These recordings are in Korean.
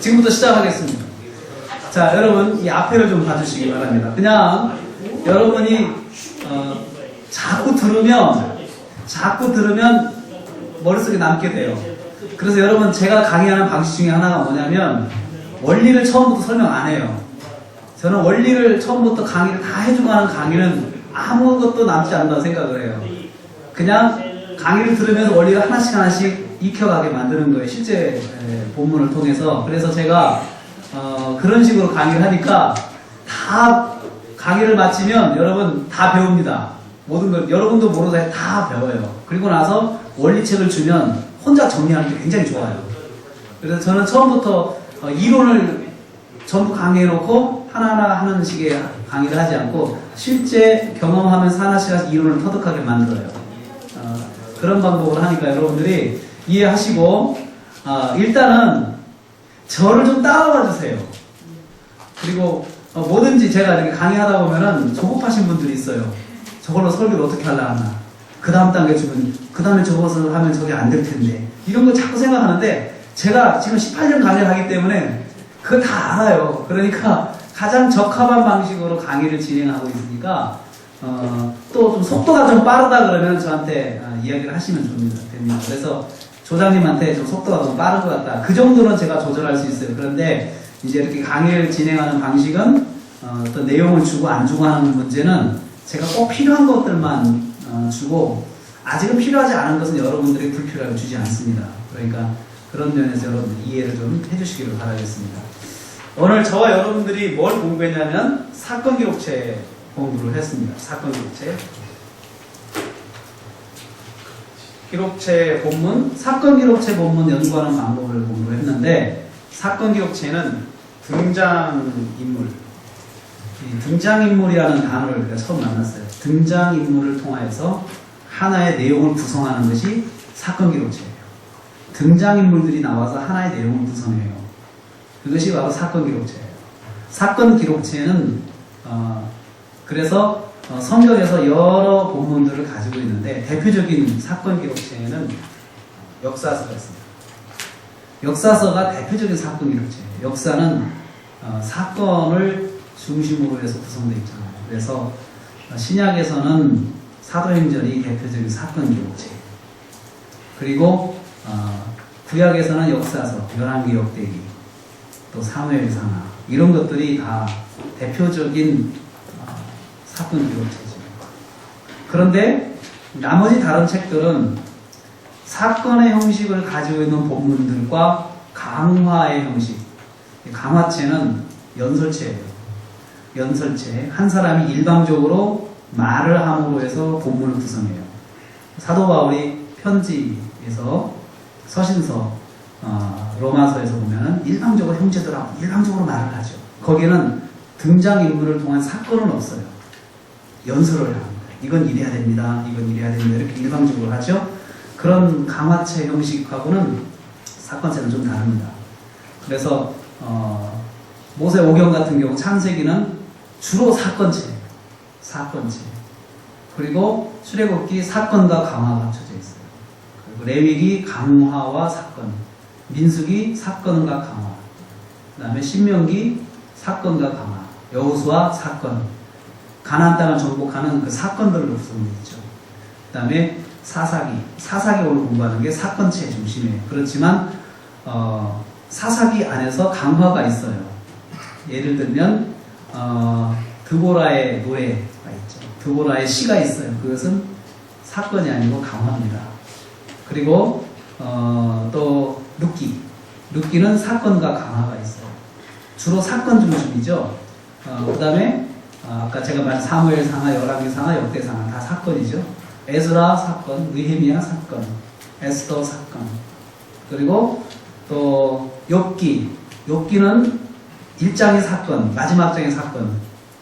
지금부터 시작하겠습니다. 자, 여러분 이 앞에를 좀 봐주시기 바랍니다. 그냥 여러분이 자꾸 들으면 머릿속에 남게 돼요. 그래서 여러분 제가 강의하는 방식 중에 하나가 뭐냐면 원리를 처음부터 설명 안 해요. 저는 원리를 처음부터 강의를 다 해주고 하는 강의는 아무것도 남지 않는다고 생각을 해요. 그냥 강의를 들으면서 원리를 하나씩 익혀가게 만드는 거예요. 실제 본문을 통해서. 그래서 제가 그런 식으로 강의를 하니까 다 강의를 마치면 여러분 다 배웁니다. 모든 걸 여러분도 모르는 사이에 다 배워요. 그리고 나서 원리책을 주면 혼자 정리하는 게 굉장히 좋아요. 그래서 저는 처음부터 이론을 전부 강의해놓고 하나하나 하는 식의 강의를 하지 않고 실제 경험하면서 하나씩 이론을 터득하게 만들어요. 그런 방법을 하니까 여러분들이 이해하시고 일단은 저를 좀 따라와 주세요. 그리고 뭐든지 제가 이렇게 강의하다 보면은 조급하신 분들이 있어요. 저걸로 설교를 어떻게 하려나 하나. 그 다음 단계 주면 그 다음에 저것을 하면 저게 안 될 텐데 이런 걸 자꾸 생각하는데 제가 지금 18년 강의를 하기 때문에 그걸 다 알아요. 그러니까 가장 적합한 방식으로 강의를 진행하고 있으니까 또 좀 속도가 좀 빠르다 그러면 저한테 이야기를 하시면 됩니다. 그래서 조장님한테 좀 속도가 좀 빠른 것 같다. 그 정도는 제가 조절할 수 있어요. 그런데 이제 이렇게 강의를 진행하는 방식은 어떤 내용을 주고 안 주고 하는 문제는 제가 꼭 필요한 것들만 주고 아직은 필요하지 않은 것은 여러분들이 불필요하게 주지 않습니다. 그러니까 그런 면에서 여러분 이해를 좀 해주시기를 바라겠습니다. 오늘 저와 여러분들이 뭘 공부했냐면 사건 기록체 공부를 했습니다. 사건 기록체. 기록체 본문, 사건 기록체 본문 연구하는 방법을 공부를 했는데 사건 기록체는 등장인물. 이 등장인물이라는 단어를 우리가 처음 만났어요. 등장인물을 통하여서 하나의 내용을 구성하는 것이 사건 기록체예요. 등장인물들이 나와서 하나의 내용을 구성해요. 그것이 바로 사건 기록체예요. 사건 기록체는 그래서 성경에서 여러 본문들을 가지고 있는데 대표적인 사건 기록체에는 역사서가 있습니다. 역사서가 대표적인 사건 기록체예요. 역사는 사건을 중심으로 해서 구성되어 있잖아요. 그래서 신약에서는 사도행전이 대표적인 사건 기록체. 그리고 구약에서는 역사서, 열왕기 역대기, 또 사무엘상하 이런 것들이 다 대표적인 사건 기록체죠. 그런데 나머지 다른 책들은 사건의 형식을 가지고 있는 본문들과 강화의 형식. 강화체는 연설체예요. 연설체. 한 사람이 일방적으로 말을 함으로 해서 본문을 구성해요. 사도 바울이 편지에서 서신서, 로마서에서 보면은 일방적으로 형제들하고 일방적으로 말을 하죠. 거기에는 등장인물을 통한 사건은 없어요. 연설을 합니다. 이건 이래야 됩니다. 이건 이래야 됩니다. 이렇게 일방적으로 하죠. 그런 강화체 형식하고는 사건체는 좀 다릅니다. 그래서 모세 오경 같은 경우 창세기는 주로 사건체예요. 사건체. 그리고 출애굽기 사건과 강화가 합쳐져 있어요. 그리고 레위기 강화와 사건, 민수기 사건과 강화, 그 다음에 신명기 사건과 강화, 여호수아 사건, 가나안 땅을 정복하는 그 사건들로 구성되어 있죠. 그 다음에 사사기 오늘 공부하는 게 사건체 중심이에요. 그렇지만 사사기 안에서 강화가 있어요. 예를 들면 드보라의 노래가 있죠. 드보라의 시가 있어요. 그것은 사건이 아니고 강화입니다. 그리고 또 룻기는 사건과 강화가 있어요. 주로 사건 중심이죠. 그 다음에 아까 제가 말한 사무엘상하, 열왕기상하, 역대상하 다 사건이죠. 에스라 사건, 느헤미야 사건, 에스더 사건. 그리고 또 욥기는 1장의 사건, 마지막 장의 사건.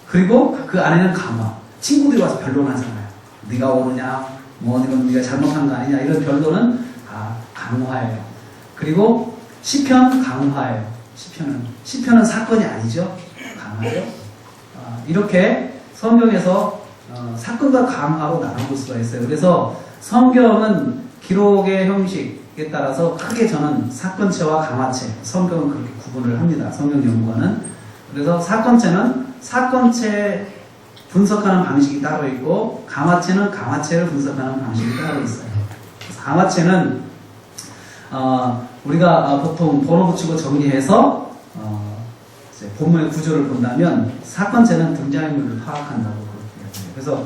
그리고 그 안에는 강화. 친구들이 와서 변론하잖아요. 네가 오느냐, 네가 잘못한 거 아니냐 이런 변론은 다 강화예요. 그리고 시편 강화예요. 시편은 사건이 아니죠. 강화죠. 이렇게 성경에서 사건과 강화로 나눠볼 수가 있어요. 그래서 성경은 기록의 형식, 따라서 크게 저는 사건체와 강화체, 성경은 그렇게 구분을 합니다. 성경 연구가는. 그래서 사건체는 사건체 분석하는 방식이 따로 있고, 강화체는 강화체를 분석하는 방식이 따로 있어요. 그래서 강화체는 우리가 보통 번호 붙이고 정리해서 이제 본문의 구조를 본다면, 사건체는 등장인물을 파악한다고 그렇게 해요. 그래서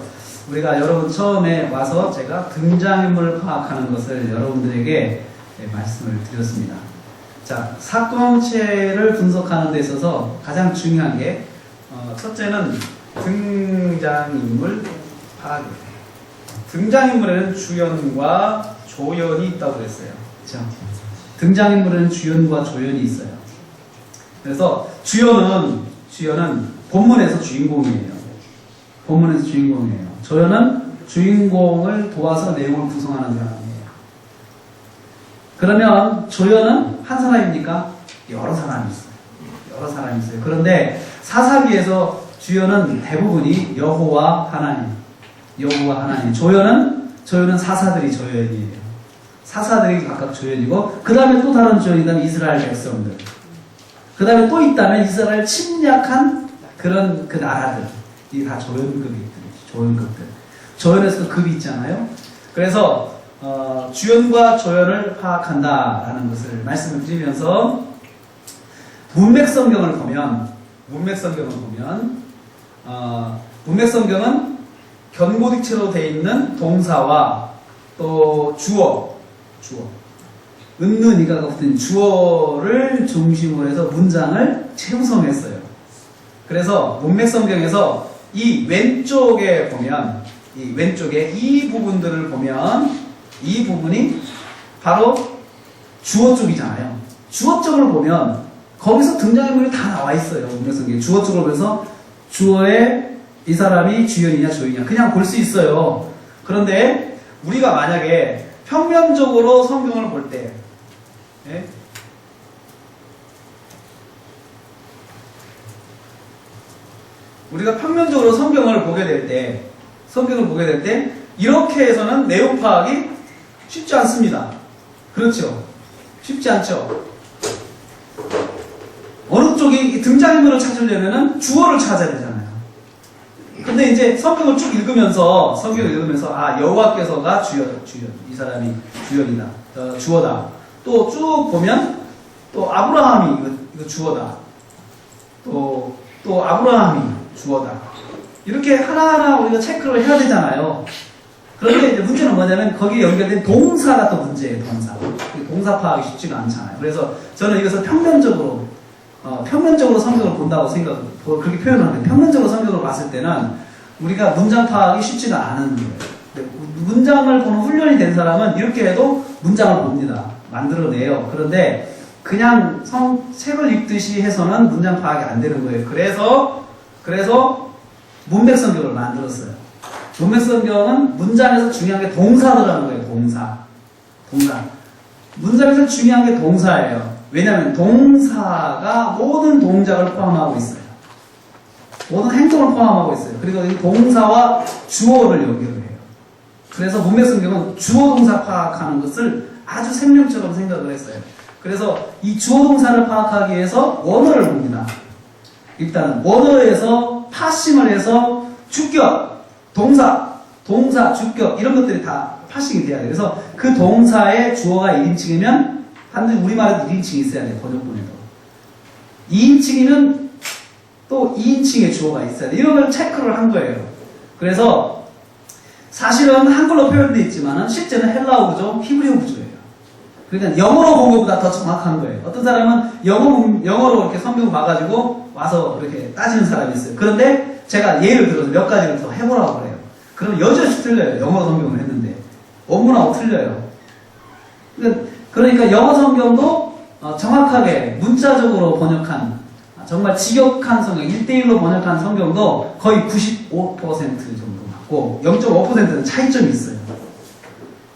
우리가 여러분 처음에 와서 제가 등장인물을 파악하는 것을 여러분들에게 말씀을 드렸습니다. 자, 사건체를 분석하는 데 있어서 가장 중요한 게 첫째는 등장인물 파악이에요. 등장인물에는 주연과 조연이 있다고 그랬어요. 그렇죠? 등장인물에는 주연과 조연이 있어요. 그래서 주연은 본문에서 주인공이에요. 본문에서 주인공이에요. 조연은 주인공을 도와서 내용을 구성하는 사람이에요. 그러면 조연은 한 사람입니까? 여러 사람이 있어요. 여러 사람이 있어요. 그런데 사사기에서 주연은 대부분이 여호와 하나님. 조연은 사사들이 조연이에요. 사사들이 각각 조연이고, 그 다음에 또 다른 조연이 있다면 이스라엘 백성들. 그 다음에 또 있다면 이스라엘 침략한 그 나라들. 이게 다 조연급들. 조연에서도 급이 있잖아요. 그래서 주연과 조연을 파악한다라는 것을 말씀을 드리면서, 문맥성경을 보면 문맥성경은 견고딕체로 되어 있는 동사와 또 주어, 은느니가 같은 주어를 중심으로 해서 문장을 재구성했어요. 그래서 문맥성경에서 이 왼쪽에 보면, 이 부분들을 보면, 이 부분이 바로 주어 쪽이잖아요. 주어 쪽을 보면 거기서 등장인물이 다 나와 있어요. 문맥성경에 주어 쪽을 보면서 주어에 이 사람이 주연이냐 조연이냐 그냥 볼 수 있어요. 그런데 우리가 만약에 평면적으로 성경을 볼 때, 우리가 평면적으로 성경을 보게 될 때 이렇게 해서는 내용 파악이 쉽지 않습니다. 그렇죠? 쉽지 않죠? 어느 쪽이 등장인물을 찾으려면 주어를 찾아야 되잖아요. 근데 이제 성경을 쭉 읽으면서 여호와께서가 주연, 이 사람이 주연이다, 주어다. 또 쭉 보면 또 아브라함이 이거 주어다. 또 아브라함이 주어다. 이렇게 하나하나 우리가 체크를 해야 되잖아요. 그런데 이제 문제는 뭐냐면 거기에 연결된 동사가 또 문제예요. 동사 파악이 쉽지가 않잖아요. 그래서 저는 이것을 평면적으로 성경을 본다고 그렇게 표현하는데, 평면적으로 성경을 봤을 때는 우리가 문장 파악이 쉽지가 않은 거예요. 문장을 보는 훈련이 된 사람은 이렇게 해도 문장을 봅니다. 만들어내요. 그런데 그냥 책을 읽듯이 해서는 문장 파악이 안 되는 거예요. 그래서 문맥성경을 만들었어요. 문맥성경은 문장에서 중요한 게 동사더라는 거예요. 동사. 문장에서 중요한 게 동사예요. 왜냐하면 동사가 모든 동작을 포함하고 있어요. 모든 행동을 포함하고 있어요. 그리고 이 동사와 주어를 연결을 해요. 그래서 문맥성경은 주어 동사 파악하는 것을 아주 생명처럼 생각을 했어요. 그래서 이 주어 동사를 파악하기 위해서 원어를 봅니다. 일단은 원어에서 파싱을 해서 주격, 동사, 주격 이런 것들이 다 파싱이 돼야 돼요. 그래서 그 동사의 주어가 1인칭이면 반드시 우리말에도 1인칭이 있어야 돼요. 번역본에도 2인칭이면 또 2인칭의 주어가 있어야 돼요. 이런 걸 체크를 한 거예요. 그래서 사실은 한글로 표현되어 있지만 실제는 헬라어 구조, 히브리어 구조예요. 그러니까 영어로 본 것보다 더 정확한 거예요. 어떤 사람은 영어로 이렇게 성경 봐가지고 와서 이렇게 따지는 사람이 있어요. 그런데 제가 예를 들어서 몇 가지를 더 해보라고 그래요. 그러면 여전히 틀려요. 영어로 성경을 했는데 원문하고 틀려요. 그러니까 영어 성경도 정확하게 문자적으로 번역한, 정말 직역한 성경, 1:1로 번역한 성경도 거의 95% 정도 맞고 0.5%는 차이점이 있어요.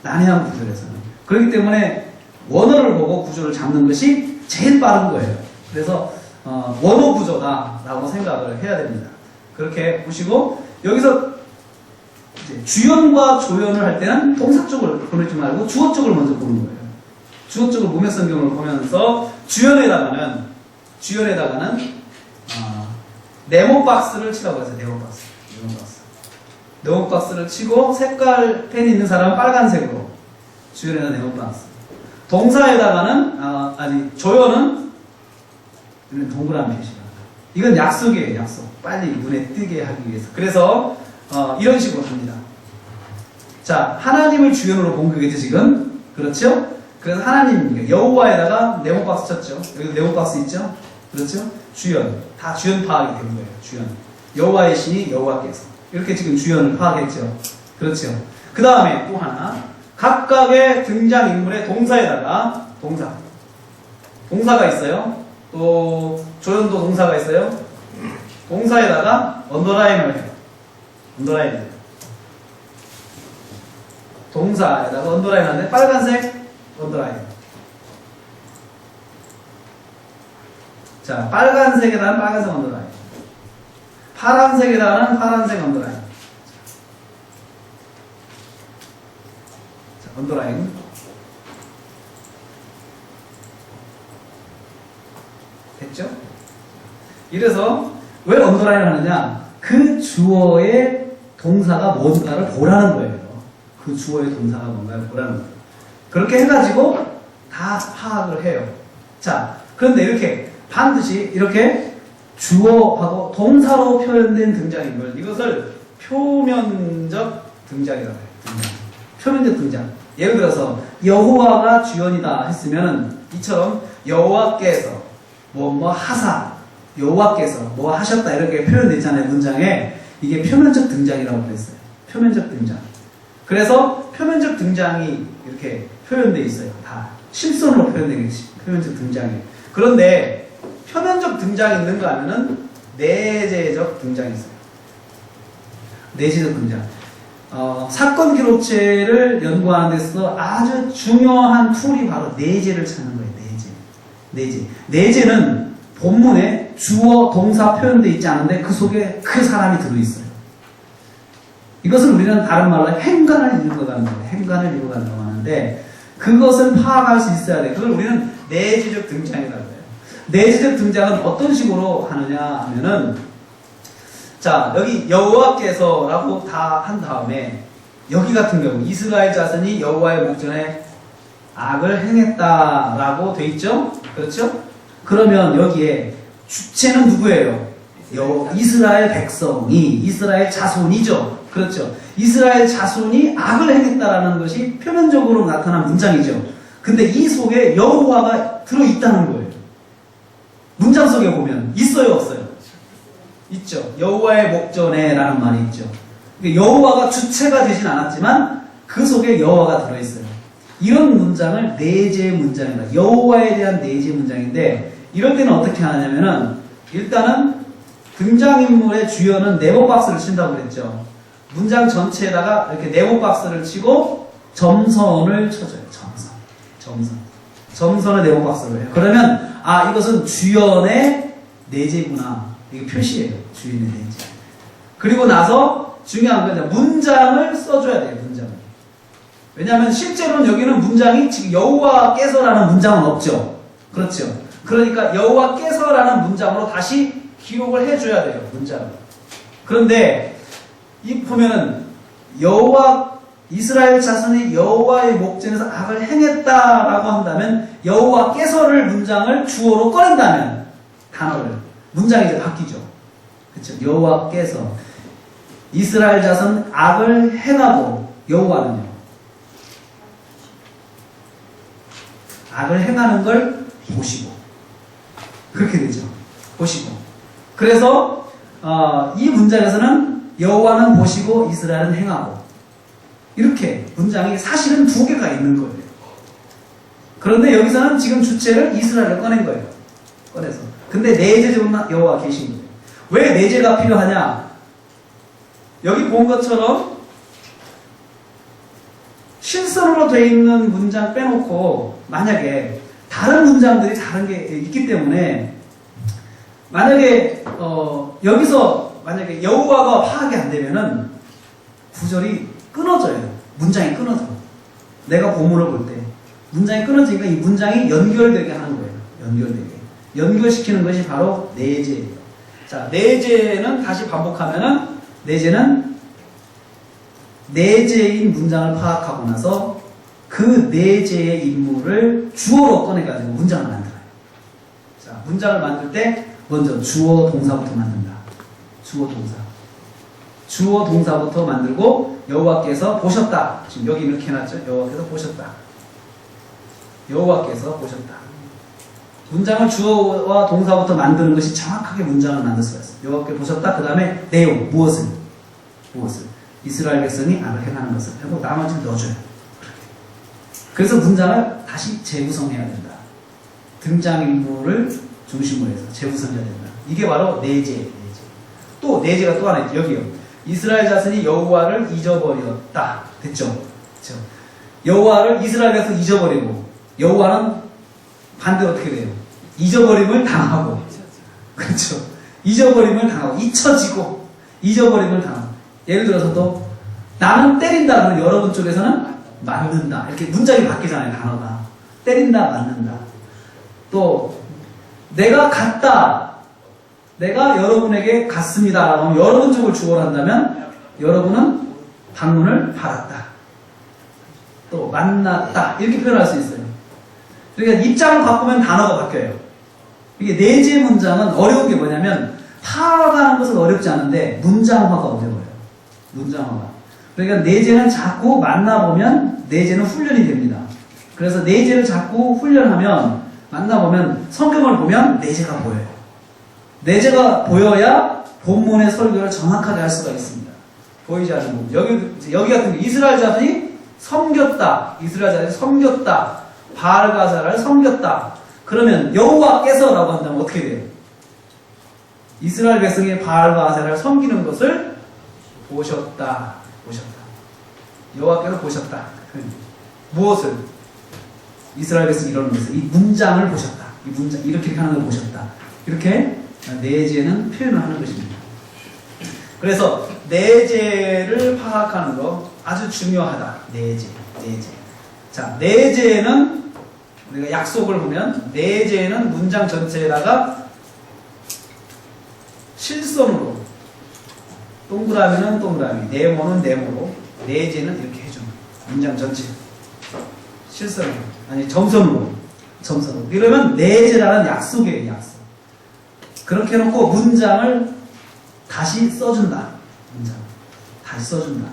난해한 구절에서는. 그렇기 때문에 원어를 보고 구조를 잡는 것이 제일 빠른 거예요. 그래서 원어 구조다라고 생각을 해야 됩니다. 그렇게 보시고, 여기서 이제 주연과 조연을 할 때는 동사 쪽을 보내지 말고 주어 쪽을 먼저 보는 거예요. 주어적으로 문맥성경을 보면서 주연에다가는 네모박스를 치라고 했어요. 네모박스를 치고 색깔 펜 있는 사람은 빨간색으로 주연에다 네모박스. 동사에다가는 조연은 동그라미 표시가. 이건 약속이에요. 약속. 빨리 눈에 띄게 하기 위해서. 그래서 이런 식으로 합니다. 자, 하나님을 주연으로 본 거겠죠 지금? 그렇죠? 그래서 하나님 여호와에다가 네모박스 쳤죠. 여기 네모박스 있죠? 그렇죠? 주연. 다 주연 파악이 된 거예요. 주연. 여호와의 신이 여호와께서. 이렇게 지금 주연을 파악했죠. 그렇죠? 그 다음에 또 하나. 각각의 등장인물의 동사에다가 동사가 있어요. 또 조연도 동사가 있어요. 동사에다가 언더라인을 해요. 동사에다가 언더라인 하는데 빨간색 언더라인. 자, 빨간색에다가는 빨간색 언더라인. 파란색에다가는 파란색 언더라인. 자, 언더라인. 됐죠? 이래서 왜 언더라인을 하느냐? 그 주어의 동사가 뭔가를 보라는 거예요. 그 주어의 동사가 뭔가를 보라는 거예요. 그렇게 해가지고 다 파악을 해요. 자, 그런데 이렇게 반드시 이렇게 주어하고 동사로 표현된 등장인물, 이것을 표면적 등장이라고 해요. 표면적 등장. 예를 들어서 여호와가 주연이다 했으면 이처럼 여호와께서 뭐 하사, 여호와께서 뭐 하셨다 이렇게 표현되어 있잖아요. 문장에. 이게 표면적 등장이라고 그랬어요. 표면적 등장. 그래서 표면적 등장이 이렇게 표현되어 있어요. 다 실선으로 표현되겠지. 표면적 등장이. 그런데 표면적 등장이 있는가 하면은 내재적 등장이 있어요. 내재적 등장. 사건 기록체를 연구하는 데 있어서 아주 중요한 툴이 바로 내재를 찾는 거예요. 내재는 본문에 주어, 동사 표현되어 있지 않은데 그 속에 그 사람이 들어있어요. 이것을 우리는 다른 말로 행간을 이루어가는 거예요. 행간을 이루어간다고 하는데 그것을 파악할 수 있어야 돼요. 그걸 우리는 내재적 등장이라고 해요. 내재적 등장은 어떤 식으로 하느냐 하면은 자, 여기 여호와께서라고 다 한 다음에 여기 같은 경우 이스라엘 자손이 여호와의 목전에 악을 행했다라고 돼 있죠? 그렇죠? 그러면 여기에 주체는 누구예요? 이스라엘 백성이, 이스라엘 자손이죠. 그렇죠? 이스라엘 자손이 악을 행했다라는 것이 표면적으로 나타난 문장이죠. 근데 이 속에 여호와가 들어있다는 거예요. 문장 속에 보면 있어요, 없어요? 있죠. 여호와의 목전에 라는 말이 있죠. 여호와가 주체가 되진 않았지만 그 속에 여호와가 들어있어요. 이런 문장을 내재 문장이다. 여호와에 대한 내재 문장인데 이럴 때는 어떻게 하냐면은 일단은 등장인물의 주연은 네모박스를 친다고 그랬죠. 문장 전체에다가 이렇게 네모박스를 치고 점선을 쳐줘요. 점선을 네모박스로 해요. 그러면 이것은 주연의 내재구나. 이게 표시예요. 주연의 내재. 그리고 나서 중요한 건 문장을 써줘야 돼요. 문장을. 왜냐하면 실제로는 여기는 문장이 지금 여호와께서라는 문장은 없죠. 그렇죠. 그러니까 여호와께서라는 문장으로 다시 기록을 해줘야 돼요. 문장을. 그런데 이 보면은 이스라엘 자손이 여호와의 목전에서 악을 행했다라고 한다면 여호와께서를 문장을 주어로 꺼낸다면 단어를 문장이 이제 바뀌죠. 그렇죠. 여호와께서 이스라엘 자손 악을 행하고 여호와는요 악을 행하는 걸 보시고 그렇게 되죠. 보시고 그래서 이 문장에서는 여호와는 보시고 이스라엘은 행하고 이렇게 문장이 사실은 두 개가 있는 거예요. 그런데 여기서는 지금 주체를 이스라엘을 꺼낸 거예요. 꺼내서. 근데 내재적으로 여호와가 계신 거예요. 왜 내재가 필요하냐? 여기 본 것처럼 실선으로 되어 있는 문장 빼놓고 만약에 다른 문장들이 다른 게 있기 때문에 만약에 여기서 만약에 여호와가 파악이 안 되면은 구절이 끊어져요. 문장이 끊어져. 내가 본문을 볼 때 문장이 끊어지니까 이 문장이 연결되게 하는 거예요. 연결되게. 연결시키는 것이 바로 내재예요. 자, 내재는 다시 반복하면은, 내재는 내재인 문장을 파악하고 나서 그 내재의 인물을 주어로 꺼내가지고 문장을 만들어요. 자, 문장을 만들 때 먼저 주어 동사부터 만든다. 주어 동사. 주어 동사부터 만들고 여호와께서 보셨다. 지금 여기 이렇게 해놨죠. 여호와께서 보셨다. 여호와께서 보셨다. 문장을 주어와 동사부터 만드는 것이 정확하게 문장을 만들 수가 있어요. 여호와께서 보셨다. 그 다음에 내용, 무엇을? 이스라엘 백성이 악을 행하는 것을 하고 나머지는 넣어줘요. 그래서 문장을 다시 재구성해야 된다. 등장인물을 중심으로 해서 재구성해야 된다. 이게 바로 내재. 또 내재가 또 하나 있죠. 여기요. 이스라엘 자손이 여호와를 잊어버렸다. 됐죠? 그렇죠? 여호와를 이스라엘 백성이 잊어버리고 여호와는 반대로 어떻게 돼요? 잊어버림을 당하고. 그렇죠? 잊어버림을 당하고 잊혀지고 잊어버림을 당하고. 예를 들어서 또 나는 때린다 그러면 여러분 쪽에서는 맞는다. 이렇게 문장이 바뀌잖아요. 단어가. 때린다, 맞는다. 또 내가 갔다. 내가 여러분에게 갔습니다. 그럼 여러분 쪽을 주어로 한다면 여러분은 방문을 받았다. 또 만났다. 이렇게 표현할 수 있어요. 그러니까 입장을 바꾸면 단어가 바뀌어요. 이게 내재 문장은 어려운 게 뭐냐면 파악하는 것은 어렵지 않은데 문장화가 어려워요. 문장화가. 그러니까 내재는 자꾸 만나보면 내재는 훈련이 됩니다. 그래서 내재를 자꾸 훈련하면 만나보면 성경을 보면 내재가 보여요. 내재가 보여야 본문의 설교를 정확하게 할 수가 있습니다. 보이지 않는 부분. 여기 같은 게 이스라엘 자손이 섬겼다. 이스라엘 자손이 섬겼다. 바알가사를 섬겼다. 그러면 여호와께서라고 한다면 어떻게 돼요? 이스라엘 백성이 바알가사를 섬기는 것을 보셨다. 여호와께서 보셨다. 무엇을? 이스라엘 백성이 이러는 것을. 이 문장을 보셨다. 이 문장, 이렇게 하는 걸 보셨다. 이렇게 내재는 표현을 하는 것입니다. 그래서 내재를 파악하는 거 아주 중요하다. 내재. 자, 내재는 우리가 약속을 보면 내재는 문장 전체에다가 실선으로 동그라미는 동그라미, 네모는 네모로 내재는 이렇게 해주는 문장 전체 실선으로 아니 점선으로 이러면 내재라는 약속이에요. 약속. 그렇게 해놓고 문장을 다시 써준다. 문장 다시 써준다.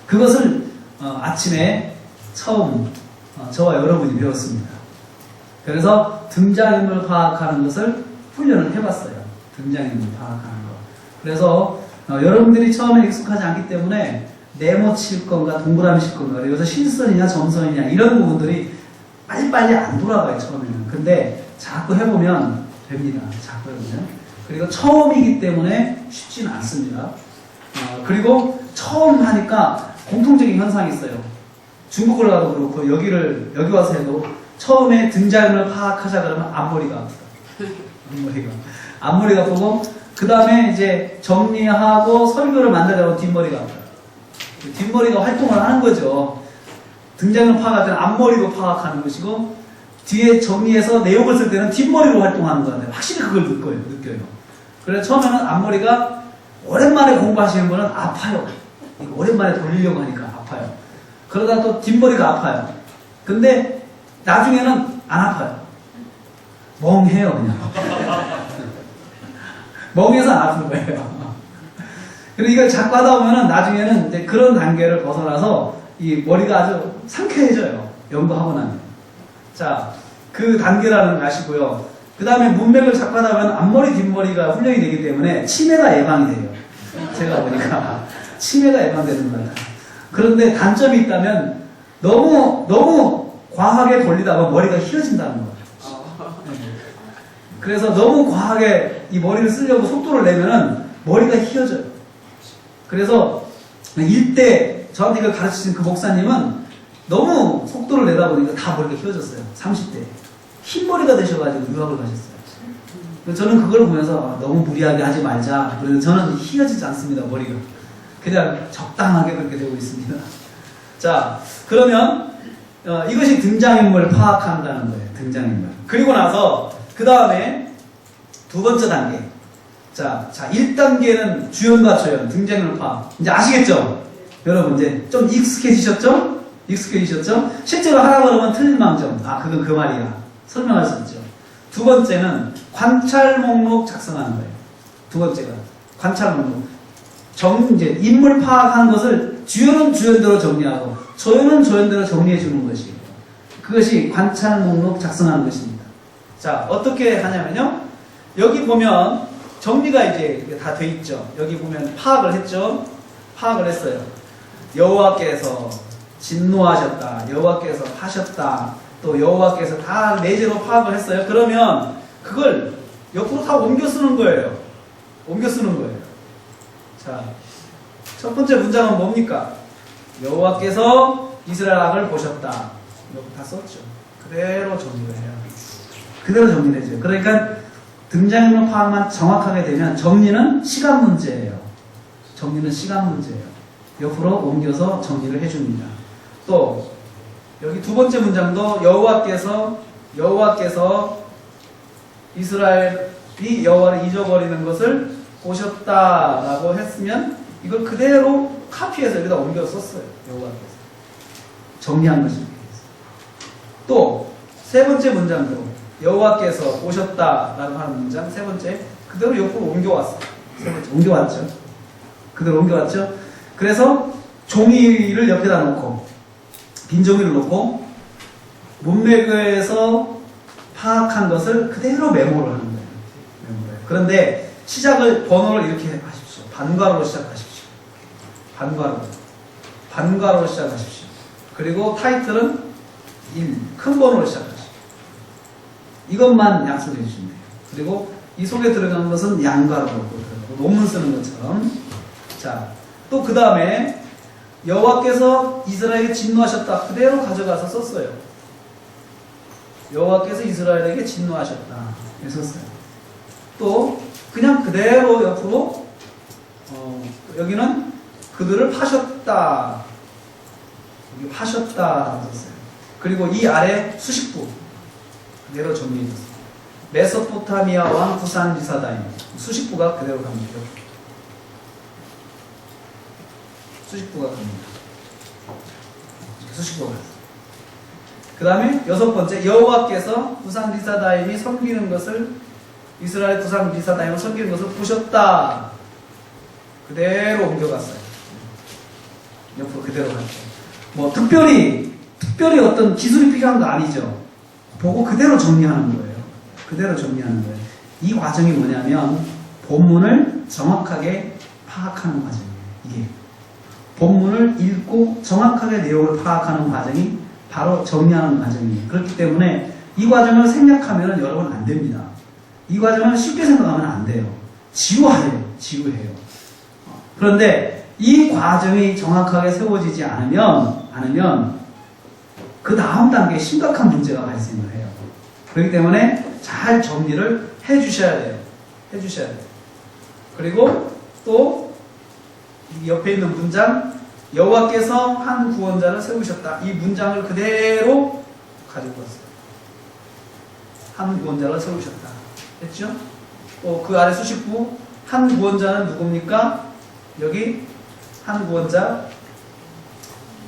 그것을 아침에 처음 저와 여러분이 배웠습니다. 그래서 등장인물 파악하는 것을 훈련을 해봤어요. 등장인물 파악하는 거. 그래서 여러분들이 처음에 익숙하지 않기 때문에 네모 칠 건가 동그라미 칠 건가 여기서 실선이냐 점선이냐 이런 부분들이 빨리빨리 안 돌아가요. 처음에는. 근데 자꾸 해보면 됩니다. 자꾸 해보면. 그리고 처음이기 때문에 쉽지는 않습니다. 그리고 처음 하니까 공통적인 현상이 있어요. 중국을 가도 그렇고 여기 와서 해도 처음에 등장인물을 파악하자 그러면 앞머리가 아프다. 앞머리가 아프고 그 다음에 이제 정리하고 설교를 만들려고 뒷머리가 아파요. 뒷머리가 활동을 하는 거죠. 등장인물 파악할 때는 앞머리로 파악하는 것이고 뒤에 정리해서 내용을 쓸 때는 뒷머리로 활동하는 것 같아요. 확실히 그걸 느껴요. 그래서 처음에는 앞머리가 오랜만에 공부하시는 분은 아파요. 오랜만에 돌리려고 하니까 아파요. 그러다 또 뒷머리가 아파요. 근데 나중에는 안 아파요. 멍해요, 그냥. 멍해서 안 아픈 거예요. 그리고 이걸 자꾸 하다 보면은 나중에는 이제 그런 단계를 벗어나서 이 머리가 아주 상쾌해져요. 연구하고 나면. 자, 그 단계라는 걸 아시고요. 그 다음에 문맥을 자꾸 하다 보면 앞머리, 뒷머리가 훈련이 되기 때문에 치매가 예방이 돼요. 제가 보니까. 치매가 예방되는 거예요. 그런데 단점이 있다면 너무 과하게 돌리다 보면 머리가 휘어진다는 거예요. 그래서 너무 과하게 이 머리를 쓰려고 속도를 내면은 머리가 휘어져요. 그래서 일대 저한테 이걸 가르치신 그 목사님은 너무 속도를 내다 보니까 다 머리가 휘어졌어요. 30대. 흰머리가 되셔가지고 유학을 가셨어요. 그래서 저는 그걸 보면서 너무 무리하게 하지 말자. 그래서 저는 휘어지지 않습니다. 머리가. 그냥 적당하게 그렇게 되고 있습니다. 자, 그러면 이것이 등장인물을 파악한다는 거예요. 등장인물. 그리고 나서 그 다음에 두 번째 단계. 자, 1단계는 주연과 조연, 등장인물 파악. 이제 아시겠죠? 여러분 이제 좀 익숙해지셨죠? 실제로 하라고 그러면 틀린 망정. 그건 그 말이야. 설명할 수 있죠. 두 번째는 관찰 목록 작성하는 거예요. 두 번째가 관찰 목록. 이제 인물 파악한 것을 주연은 주연대로 정리하고 조연은 조연대로 정리해 주는 것이에요. 그것이 관찰 목록 작성하는 것입니다. 자, 어떻게 하냐면요. 여기 보면 정리가 이제 다 돼 있죠. 여기 보면 파악을 했죠. 파악을 했어요. 여호와께서 진노하셨다. 여호와께서 하셨다. 또 여호와께서 다 내재로 파악을 했어요. 그러면 그걸 옆으로 다 옮겨 쓰는 거예요. 자, 첫 번째 문장은 뭡니까? 여호와께서 이스라엘 악을 보셨다. 이거 다 썼죠. 그대로 정리를 해요. 그대로 정리를 해줘요. 그러니까 등장인물 파악만 정확하게 되면 정리는 시간 문제예요. 옆으로 옮겨서 정리를 해줍니다. 또 여기 두 번째 문장도 여호와께서 이스라엘이 여호와를 잊어버리는 것을 보셨다라고 했으면 이걸 그대로 카피해서 여기다 옮겨 썼어요. 여호와께서 정리한 것입니다. 또 세 번째 문장도 여호와께서 보셨다라고 하는 문장 세 번째 그대로 옆으로 옮겨왔어요. 그대로 옮겨왔죠. 그래서 종이를 옆에다 놓고 빈 종이를 놓고 문맥에서 파악한 것을 그대로 메모를 하는 거예요. 그런데 시작을 번호를 이렇게 하십시오. 반괄호로 시작하십시오. 반괄호로 시작하십시오. 그리고 타이틀은 1, 큰 번호로 시작하십시오. 이것만 약속해 주시면 돼요. 그리고 이 속에 들어간 것은 양괄호로 들어가고 논문 쓰는 것처럼. 자, 또 그 다음에 여호와께서 이스라엘에게 진노하셨다. 그대로 가져가서 썼어요. 여호와께서 이스라엘에게 진노하셨다. 이렇게 썼어요. 또 그냥 그대로 옆으로 여기는 그들을 파셨다. 여기 파셨다라고 썼어요. 그리고 이 아래 수식부 그대로 정리해줬어요. 메소포타미아 왕 구산 리사다임 수식부가 그대로 갑니다. 수식부가 그 다음에 여섯 번째 여호와께서 구산 리사다임이 섬기는 것을 이스라엘 구산 리사다임을 섬기는 것을 보셨다. 그대로 옮겨갔어요. 옆으로 그대로 갔죠. 뭐 특별히 어떤 기술이 필요한 거 아니죠. 보고 그대로 정리하는 거예요. 이 과정이 뭐냐면 본문을 정확하게 파악하는 과정이에요. 이게 본문을 읽고 정확하게 내용을 파악하는 과정이 바로 정리하는 과정이에요. 그렇기 때문에 이 과정을 생략하면 여러분 안 됩니다. 이 과정을 쉽게 생각하면 안 돼요. 지루해요. 그런데 이 과정이 정확하게 세워지지 않으면 그 다음 단계에 심각한 문제가 발생을 해요. 그렇기 때문에 잘 정리를 해주셔야 돼요. 그리고 또 옆에 있는 문장 여호와께서 한 구원자를 세우셨다. 이 문장을 그대로 가지고 왔어요. 한 구원자를 세우셨다. 됐죠? 또 그 아래 수식부 한 구원자는 누굽니까? 여기 한 구원자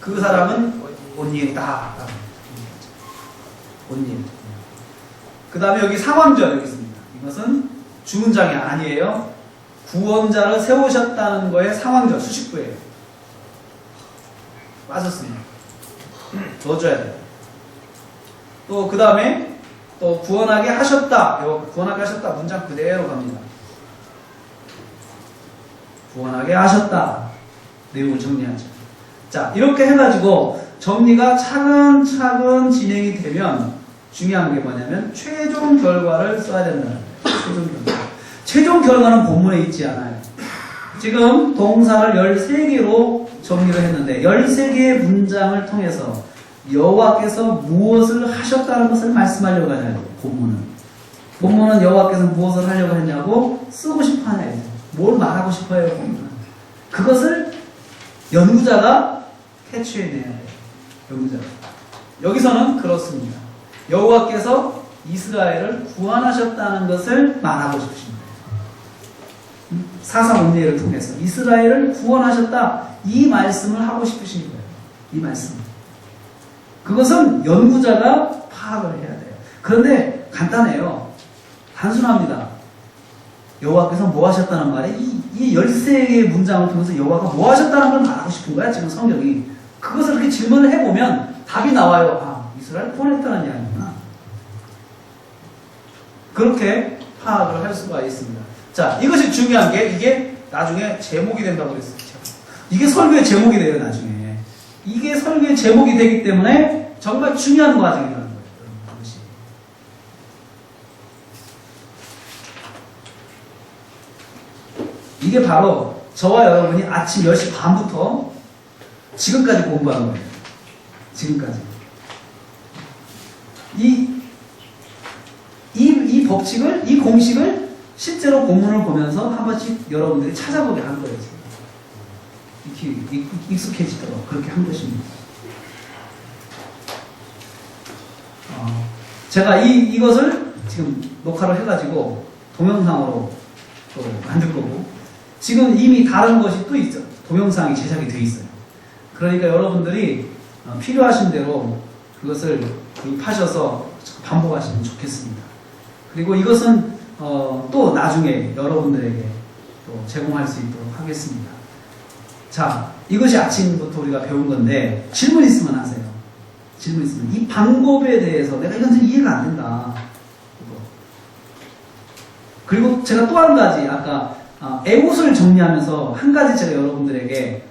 그 사람은 온니엘이다. 온니엘. 그 다음에 여기 상황절 여기 있습니다. 이것은 주문장이 아니에요. 구원자를 세우셨다는 거에 상황절 수식부예요. 빠졌습니다. 넣어줘야 돼요. 또 그 다음에 또 구원하게 하셨다. 구원하게 하셨다 문장 그대로 갑니다. 구원하게 하셨다. 내용을 정리하죠. 자, 이렇게 해가지고 정리가 차근차근 진행이 되면 중요한 게 뭐냐면 최종 결과를 써야 된다는 거예요. 최종 결과는 본문에 있지 않아요. 지금 동사를 13개로 정리를 했는데 13개의 문장을 통해서 여호와께서 무엇을 하셨다는 것을 말씀하려고 하냐고. 본문은 여호와께서 무엇을 하려고 했냐고 쓰고 싶어 하냐. 뭘 말하고 싶어요. 본문은. 그것을 연구자가 캐치해내야 해요. 여기서는 그렇습니다. 여호와께서 이스라엘을 구원하셨다는 것을 말하고 싶으십니다. 사사온례를 통해서 이스라엘을 구원하셨다, 이 말씀을 하고 싶으신 거예요. 이 말씀. 그것은 연구자가 파악을 해야 돼요. 그런데 간단해요. 단순합니다. 여호와께서 뭐 하셨다는 말에 이 13개의 문장을 통해서 여호와가 뭐 하셨다는 걸 말하고 싶은 거야, 지금 성경이. 그것을 그렇게 질문을 해보면 답이 나와요. 아, 이스라엘 구원했다는 이야기구나. 그렇게 파악을 할 수가 있습니다. 자, 이것이 중요한 게 이게 나중에 제목이 된다고 그랬어요. 이게 설교의 제목이 돼요, 나중에. 이게 설교의 제목이 되기 때문에 정말 중요한 과정이라는 거예요. 그것이. 이게 바로 저와 여러분이 아침 10시 반부터 지금까지 공부하는 거예요. 지금까지. 이 법칙을, 이 공식을 실제로 본문을 보면서 한 번씩 여러분들이 찾아보게 한 거예요. 이렇게 익숙해지도록 그렇게 한 것입니다. 제가 이것을 지금 녹화를 해가지고 동영상으로 또 만들 거고, 지금 이미 다른 것이 또 있죠. 동영상이 제작이 돼 있어요. 그러니까 여러분들이 필요하신 대로 그것을 구입하셔서 반복하시면 좋겠습니다. 그리고 이것은 또 나중에 여러분들에게 또 제공할 수 있도록 하겠습니다. 자, 이것이 아침부터 우리가 배운 건데 질문 있으면 하세요. 질문 있으면. 이 방법에 대해서 내가 이건 좀 이해가 안 된다. 그리고 제가 또 한 가지, 아까 에봇을 정리하면서 한 가지 제가 여러분들에게